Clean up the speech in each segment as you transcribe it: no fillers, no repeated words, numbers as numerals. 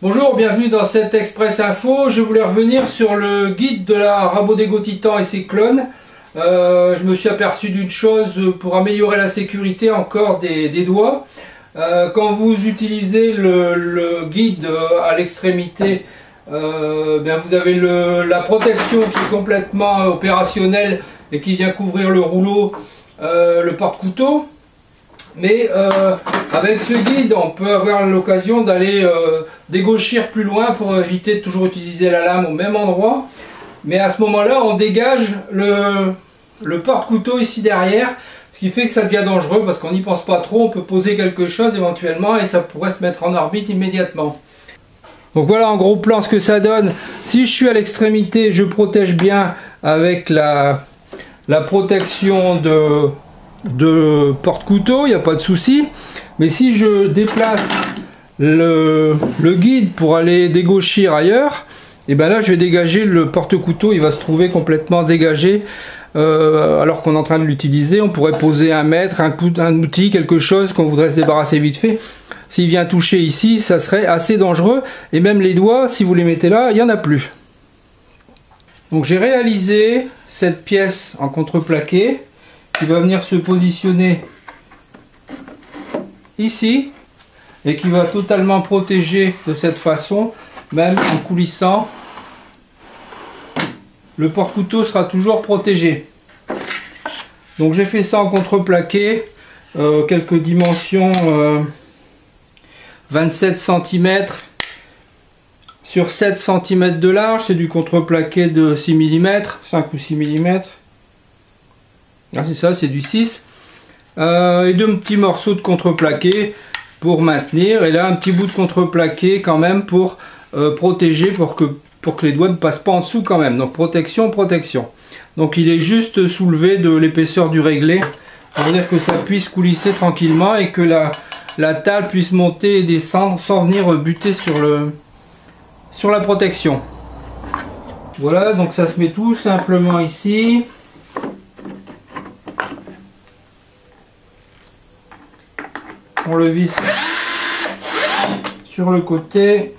Bonjour, bienvenue dans cette Express Info. Je voulais revenir sur le guide de la Rabodegot Titan et ses clones. Je me suis aperçu d'une chose pour améliorer la sécurité encore des doigts. Quand vous utilisez le guide à l'extrémité, vous avez la protection qui est complètement opérationnelle et qui vient couvrir le rouleau, le porte-couteau. Mais avec ce guide, on peut avoir l'occasion d'aller dégauchir plus loin pour éviter de toujours utiliser la lame au même endroit. Mais à ce moment-là, on dégage le porte-couteau ici derrière, ce qui fait que ça devient dangereux parce qu'on n'y pense pas trop. On peut poser quelque chose éventuellement et ça pourrait se mettre en orbite immédiatement. Donc voilà en gros plan ce que ça donne. Si je suis à l'extrémité, je protège bien avec la protection de porte-couteau, il n'y a pas de souci. Mais si je déplace le guide pour aller dégauchir ailleurs, et bien là je vais dégager le porte-couteau, il va se trouver complètement dégagé alors qu'on est en train de l'utiliser. On pourrait poser un mètre, un outil, quelque chose qu'on voudrait se débarrasser vite fait. S'il vient toucher ici, ça serait assez dangereux, et même les doigts, si vous les mettez là, il n'y en a plus. Donc j'ai réalisé cette pièce en contreplaqué qui va venir se positionner ici et qui va totalement protéger de cette façon, même en coulissant. Le porte-couteau sera toujours protégé. Donc j'ai fait ça en contreplaqué, quelques dimensions 27 cm sur 7 cm de large, c'est du contreplaqué de 6 mm, 5 ou 6 mm. Ah, c'est ça, c'est du 6. Et deux petits morceaux de contreplaqué pour maintenir. Et là, un petit bout de contreplaqué quand même pour protéger, pour que les doigts ne passent pas en dessous quand même. Donc protection, protection. Donc il est juste soulevé de l'épaisseur du réglé pour dire que ça puisse coulisser tranquillement et que la table puisse monter et descendre sans venir buter sur la protection. Voilà, donc ça se met tout simplement ici. On le visse sur le côté.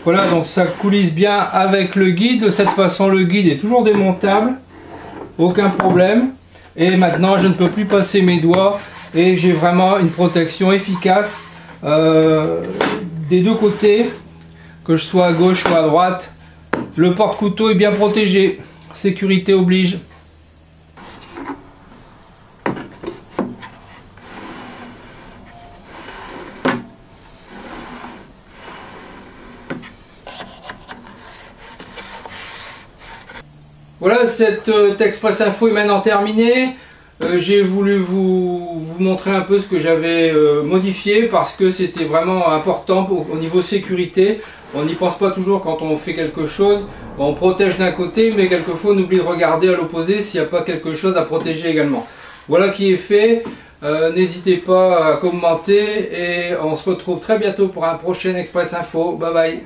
Voilà, donc ça coulisse bien avec le guide. De cette façon, le guide est toujours démontable. Aucun problème. Et maintenant, je ne peux plus passer mes doigts. Et j'ai vraiment une protection efficace des deux côtés. Que je sois à gauche ou à droite. Le porte-couteau est bien protégé. Sécurité oblige. Voilà, cette Express Info est maintenant terminée. J'ai voulu vous montrer un peu ce que j'avais modifié parce que c'était vraiment important au niveau sécurité. On n'y pense pas toujours quand on fait quelque chose. On protège d'un côté, mais quelquefois on oublie de regarder à l'opposé s'il n'y a pas quelque chose à protéger également. Voilà qui est fait. N'hésitez pas à commenter et on se retrouve très bientôt pour un prochain Express Info. Bye bye.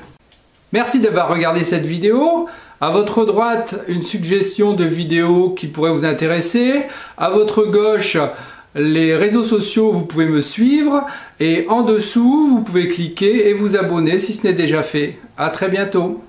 Merci d'avoir regardé cette vidéo. À votre droite, une suggestion de vidéo qui pourrait vous intéresser. À votre gauche, les réseaux sociaux, vous pouvez me suivre. Et en dessous, vous pouvez cliquer et vous abonner si ce n'est déjà fait. À très bientôt.